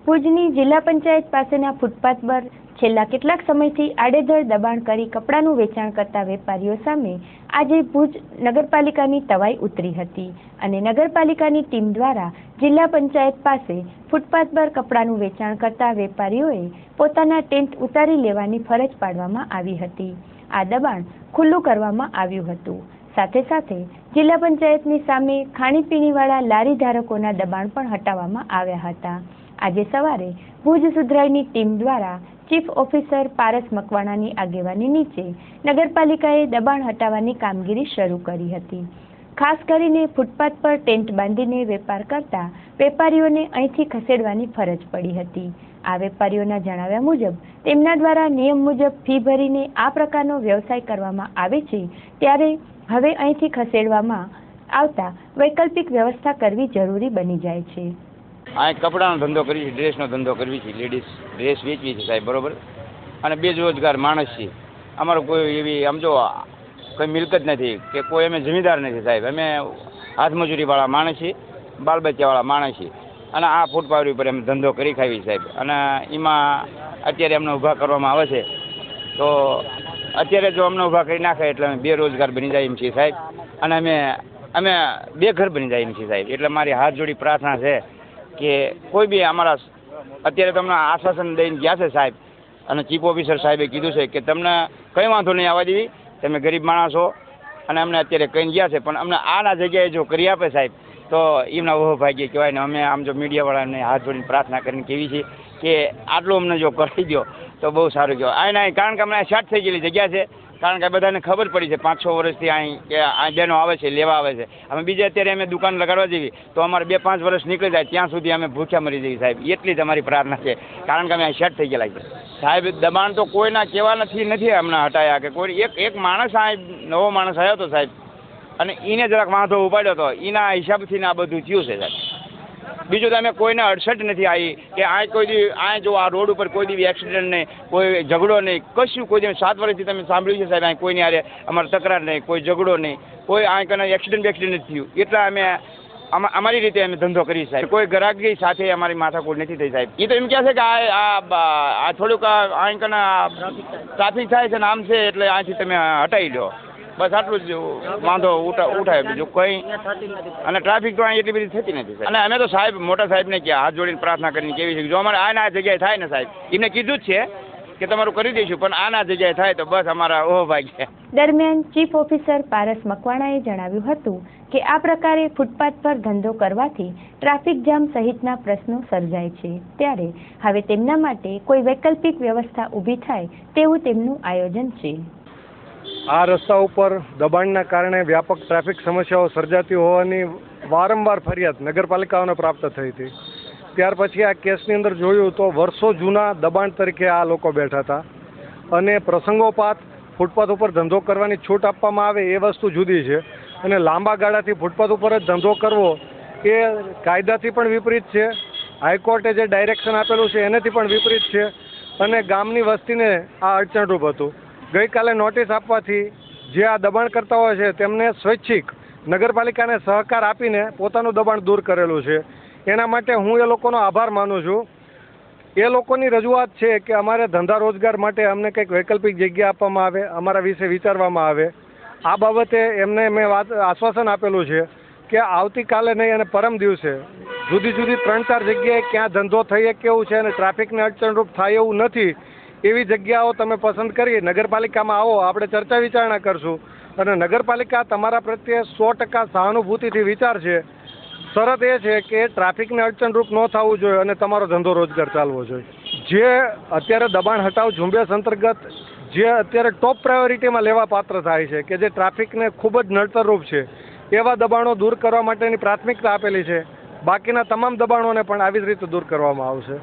ભુજની જિલ્લા પંચાયત પાસેના ફૂટપાથ પર છેલ્લા કેટલાક સમયથી આડેધડ દબાણ કરી કપડાનું વેચાણ કરતા વેપારીઓ સામે આજે ભુજ નગરપાલિકાની તવાઈ ઉતરી હતી અને નગરપાલિકાની ટીમ દ્વારા જિલ્લા પંચાયત પાસે ફૂટપાથ પર કપડાનું વેચાણ કરતા વેપારીઓએ પોતાના ટેન્ટ ઉતારી લેવાની ફરજ પાડવામાં આવી હતી। આ દબાણ ખુલ્લું કરવામાં આવ્યું હતું। સાથે સાથે જિલ્લા પંચાયતની સામે ખાણીપીણીવાળા લારી ધારકોના દબાણ પણ હટાવવામાં આવ્યા હતા। આજે સવારે ભુજ સુધરાઈની ટીમ દ્વારા ચીફ ઓફિસર પારસ મકવાણાની આગેવાની નીચે નગરપાલિકાએ દબાણ હટાવવાની કામગીરી શરૂ કરી હતી। ખાસ કરીને ફૂટપાથ પર ટેન્ટ બાંધીને વેપાર કરતા વેપારીઓને અહીંથી ખસેડવાની ફરજ પડી હતી। આ વેપારીઓના જણાવ્યા મુજબ તેમના દ્વારા નિયમ મુજબ ફી ભરીને આ પ્રકારનો વ્યવસાય કરવામાં આવે છે, ત્યારે હવે અહીંથી ખસેડવામાં આવતા વૈકલ્પિક વ્યવસ્થા કરવી જરૂરી બની જાય છે। આ કપડાનો ધંધો કરવી છે, ડ્રેસનો ધંધો કરવી છે, લેડીઝ ડ્રેસ વેચવી છે સાહેબ, બરોબર। અને બેરોજગાર માણસ છે, અમારો કોઈ એવી સમજો કોઈ મિલકત નથી કે કોઈ અમે જમીનદાર નથી સાહેબ, અમે હાથમજૂરીવાળા માણસ છીએ, બાલ બચ્ચાવાળા માણસ છીએ અને આ ફૂટપાથ ઉપર અમે ધંધો કરી ખાવી સાહેબ। અને એમાં અત્યારે અમને ઊભા કરવામાં આવે છે તો અત્યારે જો અમને ઊભા કરી નાખે એટલે અમે બેરોજગાર બની જાય એમ છીએ સાહેબ, અને અમે બેઘર બની જાય એમ છીએ સાહેબ। એટલે મારી હાથ જોડી પ્રાર્થના છે કે કોઈ બી અમારા અત્યારે તમને આશ્વાસન દઈને ગયા છે સાહેબ, અને ચીફ ઓફિસર સાહેબે કીધું છે કે તમને કંઈ વાંધો નહીં આવવા દેવી, તમે ગરીબ માણસો અને અમને અત્યારે કહીને ગયા છે, પણ અમને આના જગ્યાએ જો કરી આપે સાહેબ તો એમના ઓહો ભાગ્ય કહેવાય ને। અમે આમ જો મીડિયાવાળાને હાથ જોડીને પ્રાર્થના કરીને કહેવી છે કે આટલું અમને જો કરી દો તો બહુ સારું કહેવાય। આ નહીં કારણ કે અમને શર્ટ થઈ ગયેલી જગ્યા છે, કારણ કે બધાને ખબર પડી છે 5-6 વર્ષથી અહીં કે આ બહેનો આવે છે, લેવા આવે છે। અમે બીજે અત્યારે અમે દુકાન લગાડવા જઈએ તો અમારે 2-5 વર્ષ નીકળી જાય ત્યાં સુધી અમે ભૂખ્યા મરી જઈએ સાહેબ, એટલી જ અમારી પ્રાર્થના છે, કારણ કે અમે અહીં શર્ટ થઈ ગયેલા છે સાહેબ। દબાણ તો કોઈના કહેવા નથી અમને હટાયા કે કોઈ એક માણસ આ નવો માણસ આવ્યો હતો સાહેબ, અને એને જરાક વાંધો ઉપાડ્યો હતો, એના હિસાબથી આ બધું થયું છે સાહેબ। બીજું તો અમે કોઈને અડસઠ નથી આવી કે આ કોઈ દી આ જો આ રોડ ઉપર કોઈ દી એક્સિડન્ટ નહીં, કોઈ ઝઘડો નહીં, કશું કોઈ દી 7 વર્ષથી તમે સાંભળ્યું છે સાહેબ, અહીં કોઈની હારે અમારે તકરાર નહીં, કોઈ ઝઘડો નહીં, કોઈ આ કને એક્સિડન્ટ નથી થયું। એટલા અમે અમારી રીતે અમે ધંધો કરી સાહેબ, કોઈ ગ્રાહકી સાથે અમારી માથાકૂટ નથી થઈ સાહેબ। એ તો એમ કહે છે કે આ થોડુંક અહીં કને ટ્રાફિક થાય છે ને આમ છે એટલે અહીંથી તમે હટાવી લો, બસ આટલું જ વાંધો ઉઠાય, બીજું કંઈ। અને ટ્રાફિક તો અહીં એટલી બધી થતી નથી અને અમે તો સાહેબ મોટા સાહેબને કે હાથ જોડીને પ્રાર્થના કરીને કેવી છે જો અમારે આના જગ્યાએ થાય ને સાહેબ, એમને કીધું જ છે કે તમારું કરી દઈશું, પણ આના જગ્યાએ થાય તો બસ અમારા ઓહો ભાગ્ય। દરમિયાન ચીફ ઓફિસર પારસ મકવાણાએ જણાવ્યું હતું કે આ પ્રકારે ફૂટપાથ પર ધંધો કરવાથી ટ્રાફિક જામ સહિતના પ્રશ્નો સર્જાય છે, ત્યારે હવે તેમના માટે કોઈ વૈકલ્પિક વ્યવસ્થા ઊભી થાય તેવું તેમનું આયોજન છે। આ રસ્તા ઉપર દબાણના કારણે વ્યાપક ટ્રાફિક સમસ્યાઓ સર્જાતી હોવાની વારંવાર ફરિયાદ નગરપાલિકાઓને પ્રાપ્ત થઈ હતી। ત્યાર પછી આ કેસની અંદર જોયું તો વર્ષો જૂના દબાણ તરીકે આ લોકો બેઠા હતા અને પ્રસંગોપાત ફૂટપાથ ઉપર ધંધો કરવાની છૂટ આપવામાં આવે એ વસ્તુ જુદી છે, અને લાંબા ગાળાથી ફૂટપાથ ઉપર જ ધંધો કરવો એ કાયદાથી પણ વિપરીત છે, હાઈકોર્ટે જે ડાયરેક્શન આપેલું છે એનાથી પણ વિપરીત છે, અને ગામની વસ્તીને આ અડચણરૂપ હતું। ગઈકાલે નોટિસ આપવાથી જે આ દબાણ કરતા હોય છે તેમને સ્વૈચ્છિક નગરપાલિકાને સહકાર આપીને પોતાનું દબાણ દૂર કરેલું છે। એના માટે હું એ લોકોનો આભાર માનું છું। એ લોકોની રજૂઆત છે કે અમારે ધંધા રોજગાર માટે અમને કંઈક વૈકલ્પિક જગ્યા આપવામાં આવે, અમારા વિશે વિચારવામાં આવે। આ બાબતે એમને મેં આશ્વાસન આપેલું છે કે આવતીકાલે નહીં અને પરમ દિવસે જુદી જુદી 3-4 જગ્યાએ ક્યાં ધંધો થઈ કેવું છે અને ટ્રાફિકને અડચણરૂપ થાય એવું નથી એવી જગ્યાઓ તમે પસંદ કરી નગરપાલિકામાં આવો, આપણે ચર્ચા વિચારણા કરશું અને નગરપાલિકા તમારા પ્રત્યે 100% સહાનુભૂતિથી વિચારશે। શરત એ છે કે ટ્રાફિકને અડચણરૂપ ન થવું જોઈએ અને તમારો ધંધો રોજગાર ચાલવો જોઈએ। જે અત્યારે દબાણ હટાવ ઝુંબેશ અંતર્ગત જે અત્યારે ટોપ પ્રાયોરિટીમાં લેવા પાત્ર થાય છે કે જે ટ્રાફિકને ખૂબ જ નડતરરૂપ છે, એવા દબાણો દૂર કરવા માટેની પ્રાથમિકતા આપેલી છે। બાકીના તમામ દબાણોને પણ આવી જ રીતે દૂર કરવામાં આવશે।